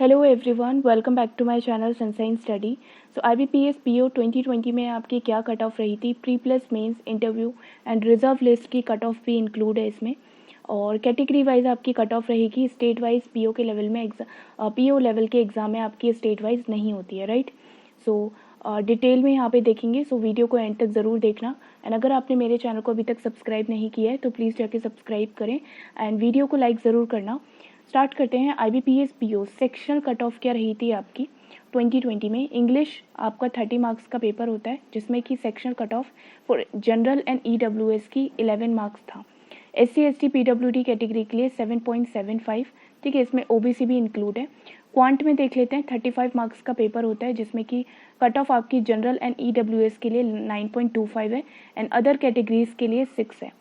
Hello everyone, welcome back to my channel sunshine study. So IBPS PO 2020 में आपकी क्या cut off रही थी, pre plus mains interview and reserve list की cut off भी include है इसमें। और कैटेगरी वाइज आपकी कट ऑफ रहेगी। स्टेट वाइज PO के लेवल में PO लेवल के एग्ज़ाम में आपकी स्टेट वाइज नहीं होती है, राइट। सो डिटेल में यहाँ पे देखेंगे, सो वीडियो को एंड तक ज़रूर देखना। एंड अगर आपने मेरे चैनल को अभी तक सब्सक्राइब नहीं किया है तो प्लीज़ जाके सब्सक्राइब करें एंड वीडियो को लाइक ज़रूर करना। स्टार्ट करते हैं। IBPS PO sectional cut off क्या रही थी आपकी 2020 में। इंग्लिश आपका 30 मार्क्स का पेपर होता है, जिसमें कि sectional cut off for general and EWS की 11 मार्क्स था। SC ST PWD कैटेगरी के लिए 7.75, ठीक है, इसमें OBC भी इंक्लूड है। क्वांट में देख लेते हैं, 35 मार्क्स का पेपर होता है, जिसमें कि कट ऑफ आपकी जनरल एंड EWS के लिए 9.25 है एंड अदर कैटेगरीज के लिए 6 है।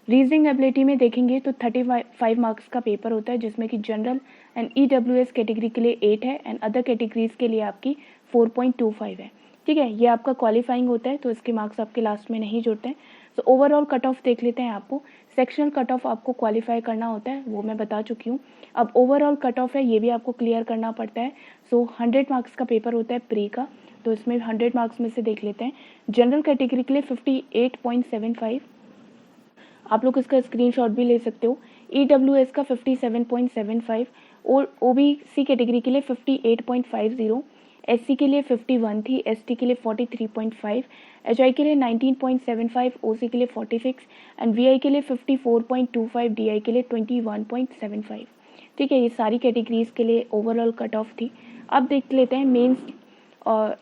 रीजनिंग एबिलिटी में देखेंगे तो 35 मार्क्स का पेपर होता है, जिसमें कि जनरल एंड EWS कैटेगरी के लिए 8 है एंड अदर कैटेगरीज के लिए आपकी 4.25 है, ठीक है। ये आपका क्वालिफाइंग होता है, तो इसके मार्क्स आपके लास्ट में नहीं जुड़ते हैं। सो ओवरऑल कट ऑफ देख लेते हैं। आपको सेक्शनल कट ऑफ आपको क्वालिफाई करना होता है, वो मैं बता चुकी हूँ। अब ओवरऑल कट ऑफ है, ये भी आपको क्लियर करना पड़ता है। सो 100 मार्क्स का पेपर होता है प्री का, तो इसमें 100 मार्क्स में से देख लेते हैं। जनरल कैटेगरी के लिए 58.75, आप लोग इसका स्क्रीनशॉट भी ले सकते हो। EWS का 57.75 और OBC कैटेगरी के लिए 58.50, SC के लिए 51 थी, ST के लिए 43.5, HI के लिए 19.75, OC के लिए 46 एंड VI के लिए 54.25, DI के लिए 21.75, ठीक है। ये सारी कैटेगरीज के लिए ओवरऑल कट ऑफ थी। अब देख लेते हैं मेंस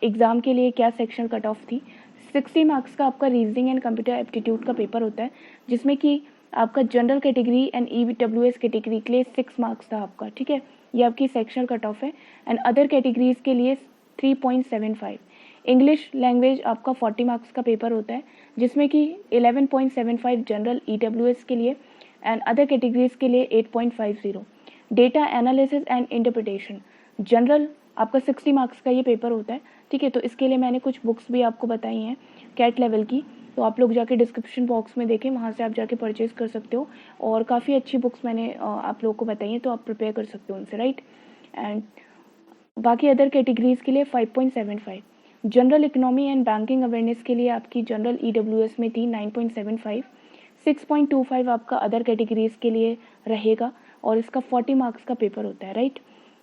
एग्ज़ाम के लिए क्या सेक्शन कट ऑफ थी। 60 मार्क्स का आपका रीजनिंग एंड कंप्यूटर एप्टीट्यूड का पेपर होता है, जिसमें कि आपका general category and EWS category के लिए 6 मार्क्स था आपका, ठीक है। ये आपकी सेक्शनल कट ऑफ है एंड अदर कैटेगरीज के लिए 3.75। इंग्लिश लैंग्वेज आपका 40 मार्क्स का पेपर होता है, जिसमें कि 11.75 जनरल EWS के लिए एंड अदर कैटेगरीज के लिए 8.50। Data analysis and interpretation general आपका 60 मार्क्स का ये पेपर होता है, ठीक है। तो इसके लिए मैंने कुछ बुक्स भी आपको बताई हैं कैट लेवल की, तो आप लोग जाके डिस्क्रिप्शन बॉक्स में देखें, वहाँ से आप जाके परचेज़ कर सकते हो। और काफ़ी अच्छी बुक्स मैंने आप लोगों को बताई हैं, तो आप प्रिपेयर कर सकते हो उनसे, राइट। एंड बाकी अदर कैटेगरीज के लिए 5.75। General economy and banking awareness के लिए आपकी जनरल EWS में थी 9.75। 6.25 आपका अदर कैटेगरीज के लिए रहेगा और इसका 40 मार्क्स का पेपर होता है, राइट।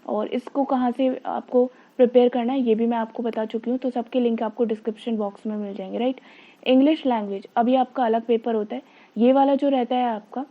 और इसको कहाँ से आपको प्रिपेयर करना है ये भी मैं आपको बता चुकी हूँ, तो सबके लिंक आपको डिस्क्रिप्शन बॉक्स में मिल जाएंगे, राइट। इंग्लिश लैंग्वेज अभी आपका अलग पेपर होता है, ये वाला जो रहता है आपका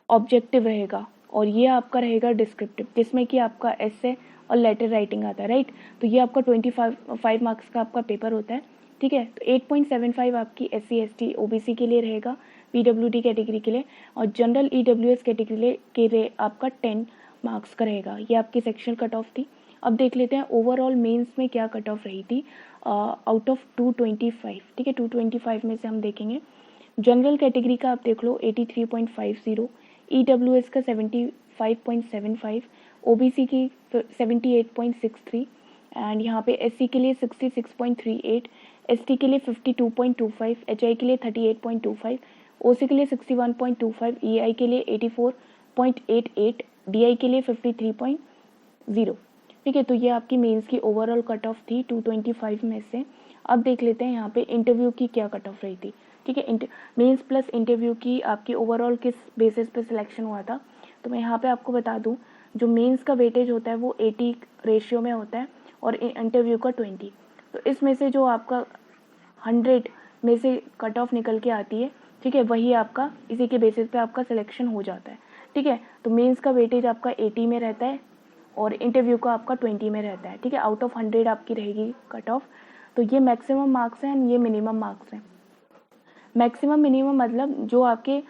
ऑब्जेक्टिव रहेगा और ये आपका रहेगा डिस्क्रिप्टिव, जिसमें कि आपका एसे और लेटर राइटिंग आता है, राइट। तो ये आपका 25 मार्क्स का आपका पेपर होता है, ठीक है। तो 8.75 आपकी SC ST OBC के लिए रहेगा, PWD कैटेगरी के लिए, और जनरल EWS कैटेगरी के लिए आपका 10 मार्क्स का रहेगा। ये आपकी सेक्शनल कट ऑफ थी। अब देख लेते हैं ओवरऑल मेंस में क्या कट ऑफ रही थी आउट ऑफ 225, ठीक है। 225 में से हम देखेंगे जनरल कैटेगरी का आप देख लो 83.50, EWS का 75.75, OBC की 78.63 एंड यहाँ पे SC के लिए 66.38, ST के लिए 52.25, HI के लिए 38.25, OC के लिए 61.25, EI के लिए 84.88, DI के लिए 53.0, ठीक है। तो ये आपकी मेंस की ओवरऑल कट ऑफ थी 225 में से। अब देख लेते हैं यहाँ पे इंटरव्यू की क्या कट ऑफ रही थी, ठीक है। मेंस प्लस इंटरव्यू की आपकी ओवरऑल किस बेसिस पे सिलेक्शन हुआ था, तो मैं यहाँ पे आपको बता दूँ, जो मेंस का वेटेज होता है वो 80 रेशियो में होता है और इंटरव्यू का 20। तो इसमें से जो आपका 100 में से कट ऑफ निकल के आती है, ठीक है, वही आपका इसी के बेसिस पे आपका सिलेक्शन हो जाता है, ठीक है। तो मेंस का वेटेज आपका 80 में रहता है और इंटरव्यू का आपका 20 में रहता है, ठीक है। आउट ऑफ 100 आपकी रहेगी कट ऑफ। तो ये मैक्सिमम मार्क्स हैं, ये मिनिमम मार्क्स हैं। मैक्सिमम मिनिमम मतलब जो आपके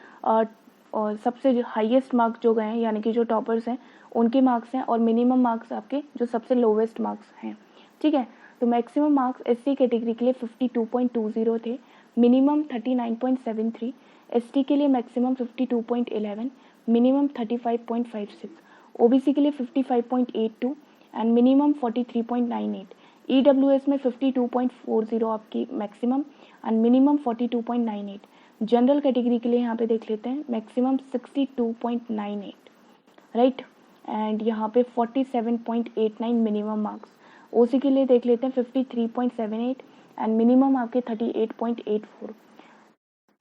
सबसे हाईएस्ट मार्क्स जो गए हैं, यानी कि जो टॉपर्स हैं उनके मार्क्स हैं, और मिनिमम मार्क्स आपके जो सबसे लोवेस्ट मार्क्स हैं, ठीक है। तो मैक्सिमम मार्क्स SC कैटेगरी के लिए 52.20 थे, मिनिमम 39.73, ST के लिए मैक्सिमम 52.11, मिनिमम 35.56, OBC के लिए 55.82 एंड मिनिमम 43.98, EWS में 52.40 आपकी maximum and minimum 42.98। General category के लिए यहाँ पे देख लेते हैं मैक्सिमम 62.98, राइट। एंड यहाँ पे 47.89 मिनिमम मार्क्स। ओसी के लिए देख लेते हैं 53.78 एंड मिनिमम आपके 38.84।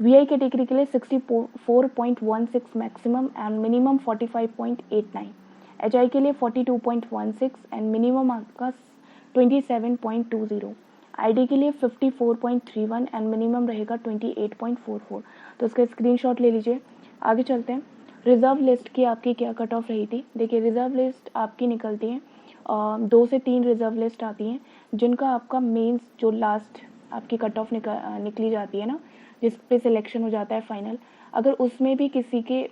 वीआई कैटेगरी के लिए 64.16 मैक्सिमम एंड मिनिमम 45.89। एचआई के लिए 42.16 एंड मिनिमम आपका 27.20। आईडी के लिए 54.31 एंड मिनिमम रहेगा 28.44। तो इसका स्क्रीनशॉट ले लीजिए। आगे चलते हैं। रिजर्व लिस्ट की आपकी क्या कट ऑफ रही थी। देखिए रिजर्व लिस्ट आपकी निकलती है 2 से 3 रिजर्व लिस्ट आती हैं जिनका आपका मेंस जो लास्ट आपकी कट ऑफ निकली जाती है ना, जिस पे सिलेक्शन हो जाता है फाइनल, अगर उसमें भी किसी के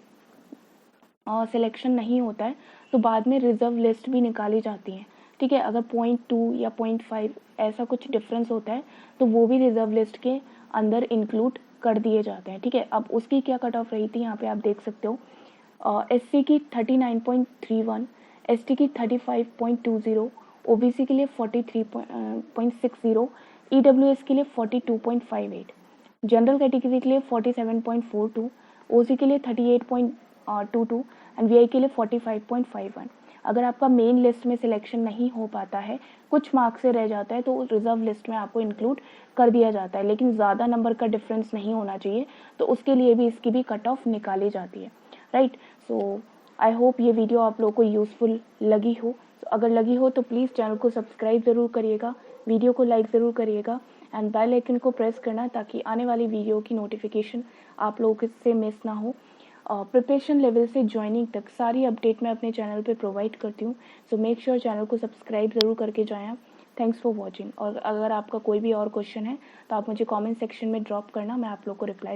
सिलेक्शन नहीं होता है तो बाद में रिजर्व लिस्ट भी निकाली जाती है। ठीक है, अगर 0.2 या 0.5 ऐसा कुछ डिफरेंस होता है तो वो भी रिजर्व लिस्ट के अंदर इंक्लूड कर दिए जाते हैं। ठीक है, अब उसकी क्या कट ऑफ रही थी यहाँ पे आप देख सकते हो। एससी की 39.31, एसटी की 35.20, ओबीसी के लिए 43.60, ईडब्ल्यूएस के लिए 42.58, जनरल कैटेगरी के लिए 47.42, ओसी के लिए 38.22 एंड वीआई के लिए 45.51। अगर आपका मेन लिस्ट में सिलेक्शन नहीं हो पाता है, कुछ मार्क्स से रह जाता है, तो रिजर्व लिस्ट में आपको इंक्लूड कर दिया जाता है, लेकिन ज़्यादा नंबर का डिफरेंस नहीं होना चाहिए, तो उसके लिए भी इसकी भी कट ऑफ निकाली जाती है। राइट, सो आई होप ये वीडियो आप लोगों को यूज़फुल लगी हो। तो अगर लगी हो तो प्लीज़ चैनल को सब्सक्राइब ज़रूर करिएगा, वीडियो को लाइक ज़रूर करिएगा एंड बेल आइकन को प्रेस करना ताकि आने वाली वीडियो की नोटिफिकेशन आप लोगों से मिस ना हो। प्रिपरेशन लेवल से ज्वाइनिंग तक सारी अपडेट मैं अपने चैनल पे प्रोवाइड करती हूँ, सो मेक श्योर चैनल को सब्सक्राइब ज़रूर करके जाएं आप। Thanks for watching. और अगर आपका कोई भी और क्वेश्चन है तो आप मुझे कमेंट सेक्शन में ड्रॉप करना, मैं आप लोग को रिप्लाई